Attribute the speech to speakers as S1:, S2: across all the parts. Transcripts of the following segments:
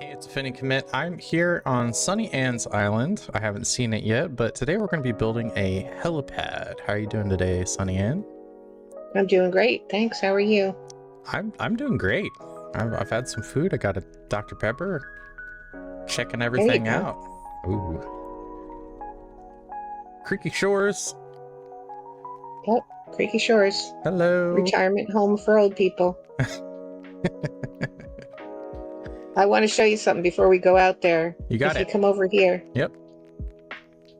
S1: Hey, it's Finny Commit. I'm here on Sunny Ann's Island. I haven't seen it yet, but today we're going to be building a helipad. How are you doing today, Sunny Ann?
S2: I'm doing great, thanks. How are you?
S1: I'm doing great. I've had some food. I got a Dr. Pepper. Checking
S2: There you
S1: everything
S2: go.
S1: out. Ooh. Creaky Shores.
S2: Yep, Creaky Shores,
S1: Hello.
S2: retirement home for old people. I want to show you something before we go out there.
S1: You got
S2: if
S1: it.
S2: you come over here.
S1: Yep.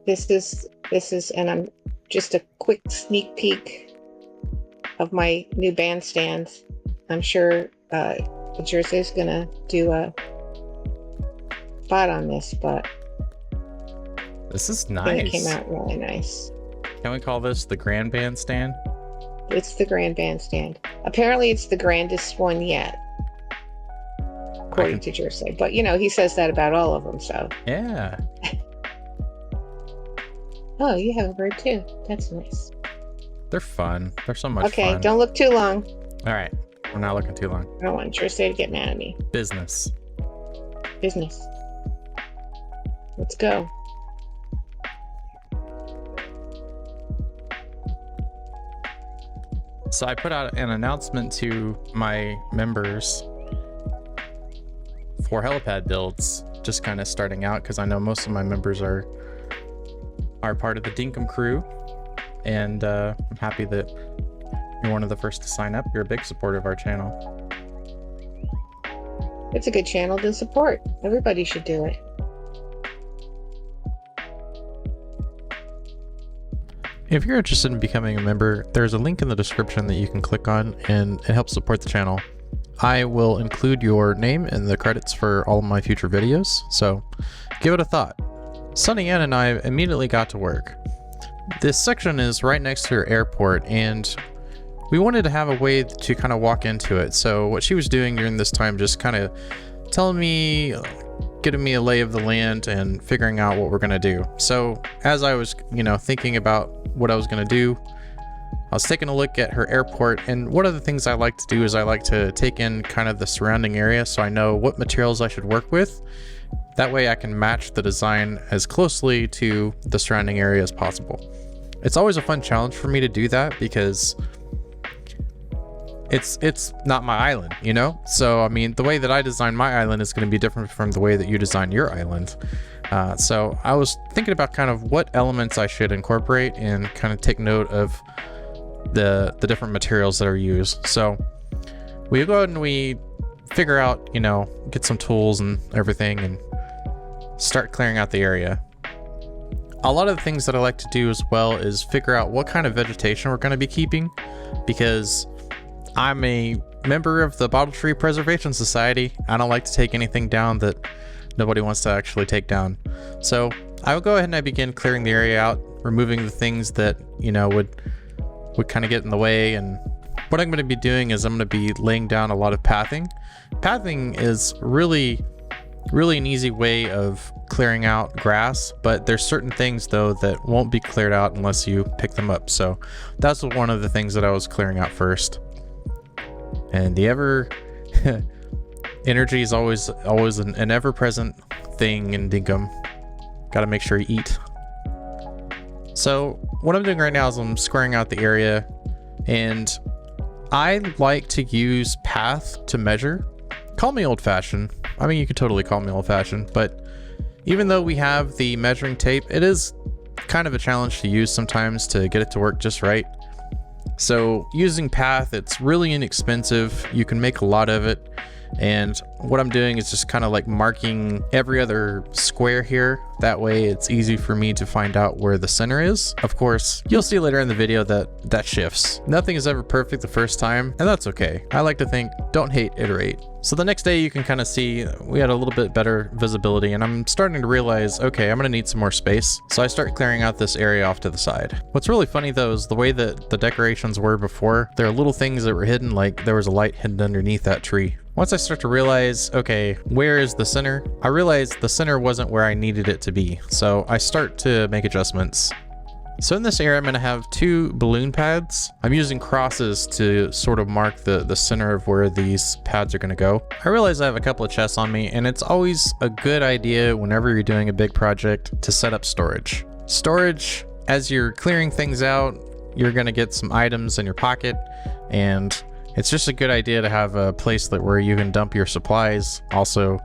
S2: This is, and I'm just a quick sneak peek of my new bandstand. I'm sure Jersey is gonna do a spot on this, but
S1: This is
S2: I think it came
S1: nice.
S2: out really nice.
S1: Can we call this the Grand Bandstand?
S2: It's the grand bandstand. Apparently, it's the grandest one yet, according to Jersey. But you know, he says that about all of them. So,
S1: Yeah.
S2: oh, you have a bird too. That's nice.
S1: They're fun. They're so much
S2: Okay,
S1: fun.
S2: don't look too long.
S1: All right. We're not looking too long.
S2: I don't want Jersey to get mad at me.
S1: Business.
S2: Business. Let's go.
S1: So I put out an announcement to my members for helipad builds, just kind of starting out because I know most of my members are part of the Dinkum crew, and I'm happy that you're one of the first to sign up. You're a big supporter of our channel.
S2: It's a good channel to support. Everybody should do it.
S1: If you're interested in becoming a member, there's a link in the description that you can click on, and it helps support the channel. I will include your name in the credits for all of my future videos, so give it a thought. Sunny Ann and I immediately got to work. This section is right next to her airport, and we wanted to have a way to kind of walk into it. So what she was doing during this time, just kind of telling me, getting me a lay of the land and figuring out what we're going to do. So as I was, thinking about what I was going to do, I was taking a look at her airport, and one of the things I like to do is I like to take in kind of the surrounding area so I know what materials I should work with. That way I can match the design as closely to the surrounding area as possible. It's always a fun challenge for me to do that because it's not my island, So, I mean, the way that I design my island is going to be different from the way that you design your island. So I was thinking about kind of what elements I should incorporate and kind of take note of the different materials that are used. So we go ahead and we figure out, get some tools and everything and start clearing out the area. A lot of the things that I like to do as well is figure out what kind of vegetation we're going to be keeping, because I'm a member of the Bottle Tree Preservation Society. I don't like to take anything down that nobody wants to actually take down. So I will go ahead and I begin clearing the area out, removing the things that, would kind of get in the way. And what I'm going to be doing is I'm going to be laying down a lot of pathing. Pathing is really an easy way of clearing out grass, but there's certain things though that won't be cleared out unless you pick them up. So that's one of the things that I was clearing out first. And the energy is always an ever-present thing in Dinkum. Gotta make sure you eat. So what I'm doing right now is I'm squaring out the area, and I like to use path to measure. Call me old-fashioned. I mean, you could totally call me old-fashioned, but even though we have the measuring tape, it is kind of a challenge to use sometimes to get it to work just right. So using path, it's really inexpensive. You can make a lot of it. And what I'm doing is just kind of like marking every other square here. That way it's easy for me to find out where the center is. Of course, you'll see later in the video that shifts. Nothing is ever perfect the first time, and that's okay. I like to think, don't hate, iterate. So the next day you can kind of see we had a little bit better visibility, and I'm starting to realize, okay, I'm gonna need some more space. So I start clearing out this area off to the side. What's really funny though is the way that the decorations were before. There are little things that were hidden, like there was a light hidden underneath that tree. Once I start to realize, okay, where is the center? I realized the center wasn't where I needed it to be. So I start to make adjustments. So in this area, I'm going to have 2 balloon pads. I'm using crosses to sort of mark the center of where these pads are going to go. I realize I have a couple of chests on me, and it's always a good idea whenever you're doing a big project to set up storage. Storage, as you're clearing things out, you're going to get some items in your pocket, and it's just a good idea to have a place where you can dump your supplies. Also,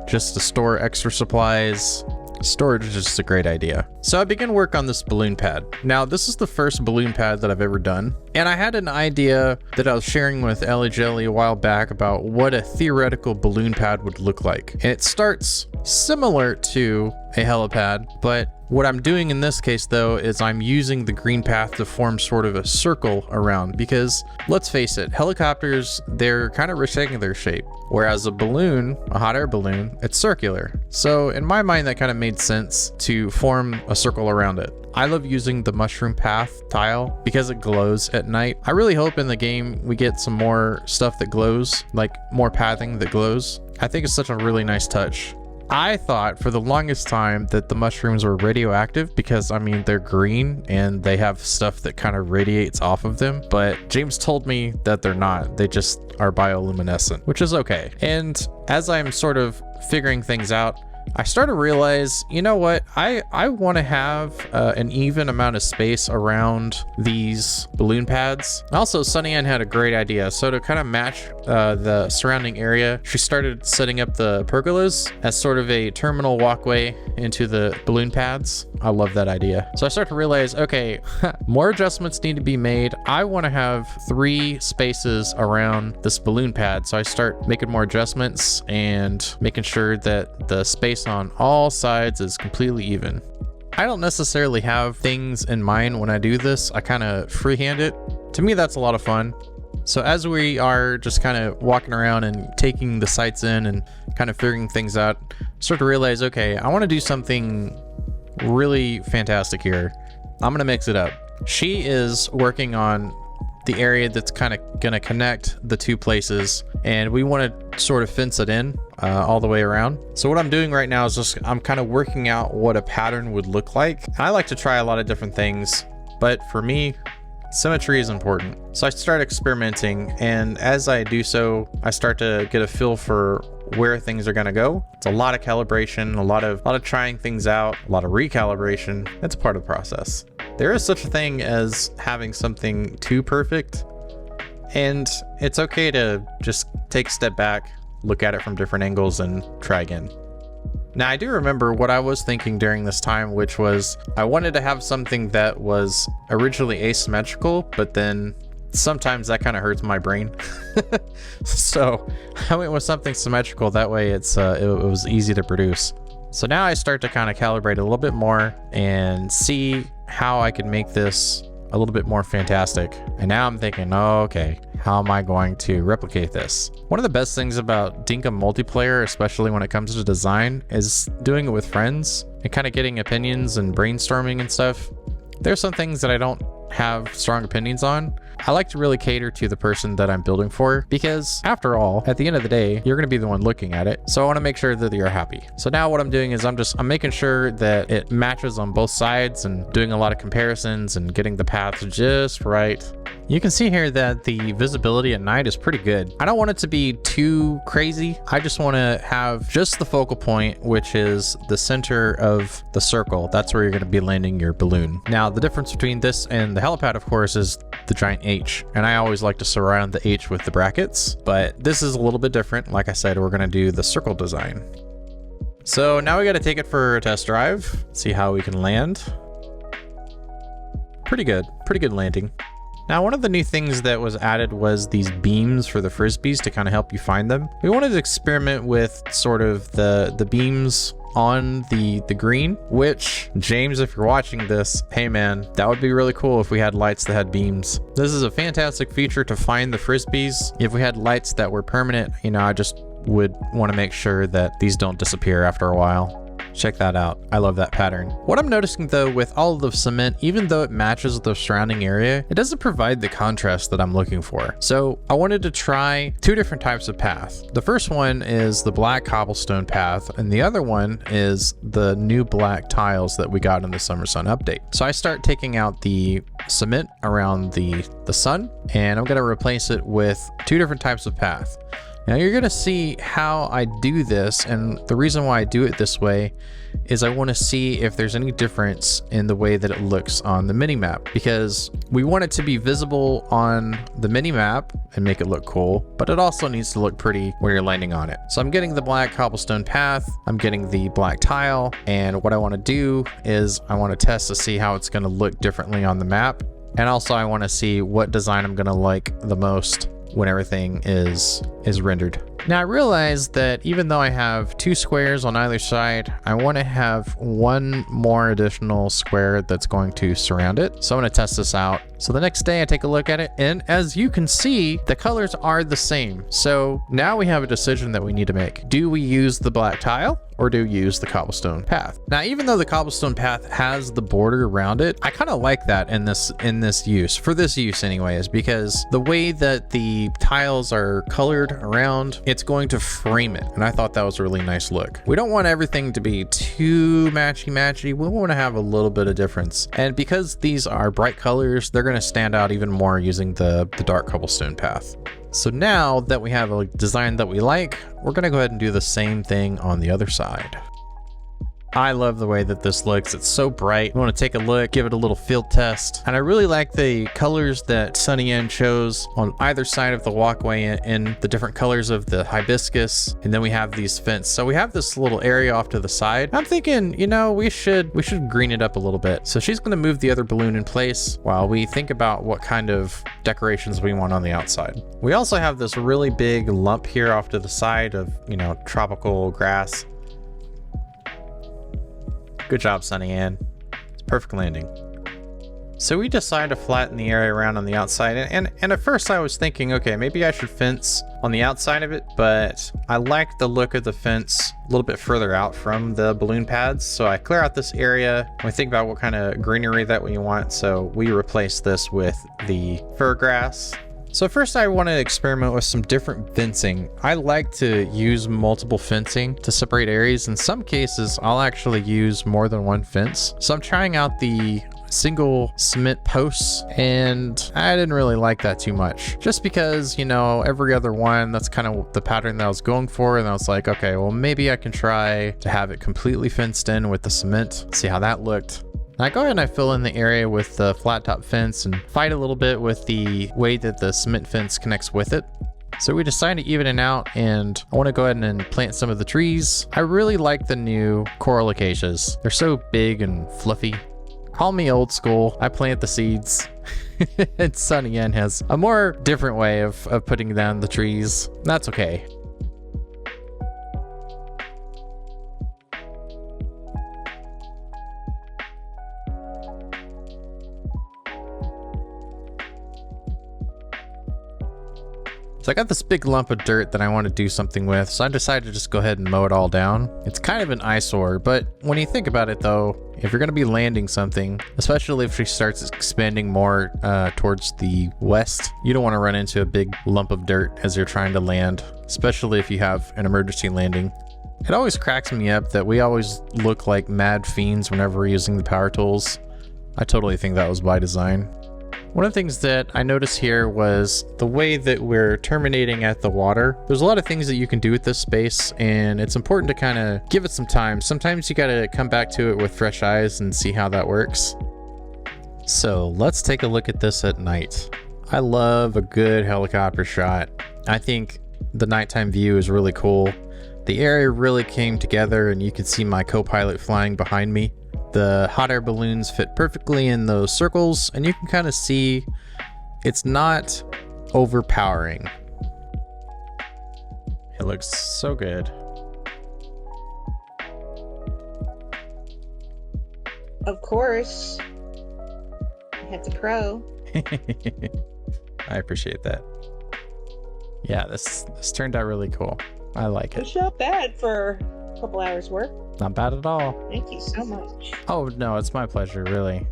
S1: just to store extra supplies. Storage is just a great idea. So I began work on this balloon pad. Now, this is the first balloon pad that I've ever done. And I had an idea that I was sharing with Ellie Jelly a while back about what a theoretical balloon pad would look like. And it starts similar to a helipad, but what I'm doing in this case though is I'm using the green path to form sort of a circle around, because let's face it, helicopters, they're kind of rectangular shape, whereas a balloon, a hot air balloon, it's circular. So in my mind, that kind of made sense to form a circle around it. I love using the mushroom path tile because it glows at night. I really hope in the game we get some more stuff that glows, like more pathing that glows. I think it's such a really nice touch. I thought for the longest time that the mushrooms were radioactive because, I mean, they're green and they have stuff that kind of radiates off of them. But James told me that they're not. They just are bioluminescent, which is okay. And as I'm sort of figuring things out, I started to realize, you know what, I want to have an even amount of space around these balloon pads. Also, Sunny Ann had a great idea. So to kind of match the surrounding area, she started setting up the pergolas as sort of a terminal walkway into the balloon pads. I love that idea. So I start to realize, okay, more adjustments need to be made. I want to have 3 spaces around this balloon pad. So I start making more adjustments and making sure that the space on all sides is completely even. I don't necessarily have things in mind when I do this. I kind of freehand it. To me, that's a lot of fun. So as we are just kind of walking around and taking the sights in and kind of figuring things out, start to realize, okay, I want to do something really fantastic here. I'm going to mix it up. She is working on the area that's kind of going to connect the 2 places, and we want to sort of fence it in all the way around. So what I'm doing right now is just I'm kind of working out what a pattern would look like. I like to try a lot of different things, but for me, symmetry is important. So I start experimenting, and as I do so, I start to get a feel for where things are going to go. It's a lot of calibration, a lot of trying things out, a lot of recalibration. It's part of the process. There is such a thing as having something too perfect, and it's okay to just take a step back, look at it from different angles, and try again. Now, I do remember what I was thinking during this time, which was I wanted to have something that was originally asymmetrical, but then sometimes that kind of hurts my brain. So I went with something symmetrical. That way it was easy to produce. So now I start to kind of calibrate a little bit more and see how I can make this a little bit more fantastic. And now I'm thinking, oh, okay, how am I going to replicate this? One of the best things about Dinkum multiplayer, especially when it comes to design, is doing it with friends and kind of getting opinions and brainstorming and stuff. There's some things that I don't have strong opinions on. I like to really cater to the person that I'm building for, because after all, at the end of the day, you're going to be the one looking at it. So I want to make sure that you're happy. So now what I'm doing is I'm making sure that it matches on both sides and doing a lot of comparisons and getting the paths just right. You can see here that the visibility at night is pretty good. I don't want it to be too crazy. I just want to have just the focal point, which is the center of the circle. That's where you're going to be landing your balloon. Now, the difference between this and the helipad, of course, is the giant H. And I always like to surround the H with the brackets, but this is a little bit different. Like I said, we're going to do the circle design. So now we got to take it for a test drive, see how we can land. Pretty good landing. Now, one of the new things that was added was these beams for the frisbees to kind of help you find them. We wanted to experiment with sort of the beams on the green, which, James, if you're watching this, hey man, that would be really cool if we had lights that had beams. This is a fantastic feature to find the frisbees. If we had lights that were permanent, you know, I just would want to make sure that these don't disappear after a while. Check that out. I love that pattern. What I'm noticing though with all of the cement, even though it matches the surrounding area, it doesn't provide the contrast that I'm looking for. So I wanted to try two different types of path. The first one is the black cobblestone path, and the other one is the new black tiles that we got in the Summer Sun update. So I start taking out the cement around the sun, and I'm going to replace it with two different types of path. Now you're going to see how I do this, and the reason why I do it this way is I want to see if there's any difference in the way that it looks on the mini-map, because we want it to be visible on the mini-map and make it look cool, but it also needs to look pretty when you're landing on it. So I'm getting the black cobblestone path, I'm getting the black tile, and what I want to do is I want to test to see how it's going to look differently on the map, and also I want to see what design I'm going to like the most when everything is rendered. Now I realize that even though I have two squares on either side, I want to have one more additional square that's going to surround it. So I'm going to test this out. So the next day I take a look at it, and as you can see, the colors are the same. So now we have a decision that we need to make. Do we use the black tile or do we use the cobblestone path? Now, even though the cobblestone path has the border around it, I kind of like that in this use, for this use anyways, because the way that the tiles are colored around, it's going to frame it. And I thought that was a really nice look. We don't want everything to be too matchy-matchy. We want to have a little bit of difference. And because these are bright colors, they're going to stand out even more using the dark cobblestone path. So now that we have a design that we like, we're going to go ahead and do the same thing on the other side. I love the way that this looks. It's so bright. You want to take a look, give it a little field test. And I really like the colors that Sunny N chose on either side of the walkway and the different colors of the hibiscus. And then we have these fence. So we have this little area off to the side. I'm thinking, you know, we should green it up a little bit. So she's going to move the other balloon in place while we think about what kind of decorations we want on the outside. We also have this really big lump here off to the side of, you know, tropical grass. Good job, Sunny Ann. It's perfect landing. So we decided to flatten the area around on the outside, and at first I was thinking, okay, maybe I should fence on the outside of it, but I like the look of the fence a little bit further out from the balloon pads. So I clear out this area. We think about what kind of greenery that we want. So we replace this with the fir grass. So first I want to experiment with some different fencing. I like to use multiple fencing to separate areas. In some cases, I'll actually use more than one fence. So I'm trying out the single cement posts, and I didn't really like that too much. Just because, you know, every other one, that's kind of the pattern that I was going for, and I was like, okay, well maybe I can try to have it completely fenced in with the cement, see how that looked. I go ahead and I fill in the area with the flat top fence and fight a little bit with the way that the cement fence connects with it. So we decided to even it out, and I want to go ahead and plant some of the trees. I really like the new coral acacias. They're so big and fluffy. Call me old school. I plant the seeds. And Sunny N has a more different way of putting down the trees. That's okay. So I got this big lump of dirt that I want to do something with, so I decided to just go ahead and mow it all down. It's kind of an eyesore, but when you think about it though, if you're going to be landing something, especially if she starts expanding more towards the west, you don't want to run into a big lump of dirt as you're trying to land, especially if you have an emergency landing. It always cracks me up that we always look like mad fiends whenever we're using the power tools. I totally think that was by design. One of the things that I noticed here was the way that we're terminating at the water. There's a lot of things that you can do with this space, and it's important to kind of give it some time. Sometimes you got to come back to it with fresh eyes and see how that works. So let's take a look at this at night. I love a good helicopter shot. I think the nighttime view is really cool. The area really came together, and you can see my co-pilot flying behind me. The hot air balloons fit perfectly in those circles, and you can kind of see it's not overpowering. It looks so good.
S2: Of course. I had the pro.
S1: I appreciate that. Yeah, this turned out really cool. I like it.
S2: It's not bad for couple hours work.
S1: Not bad at all.
S2: Thank you so much.
S1: Oh, no, it's my pleasure, really.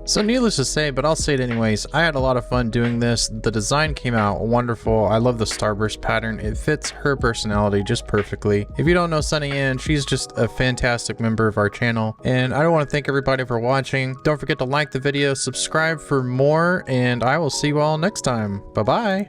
S1: So needless to say, but I'll say it anyways, I had a lot of fun doing this. The design came out wonderful. I love the starburst pattern. It fits her personality just perfectly. If you don't know Sunny Ann, she's just a fantastic member of our channel. And I want to thank everybody for watching. Don't forget to like the video, subscribe for more, and I will see you all next time. Bye-bye.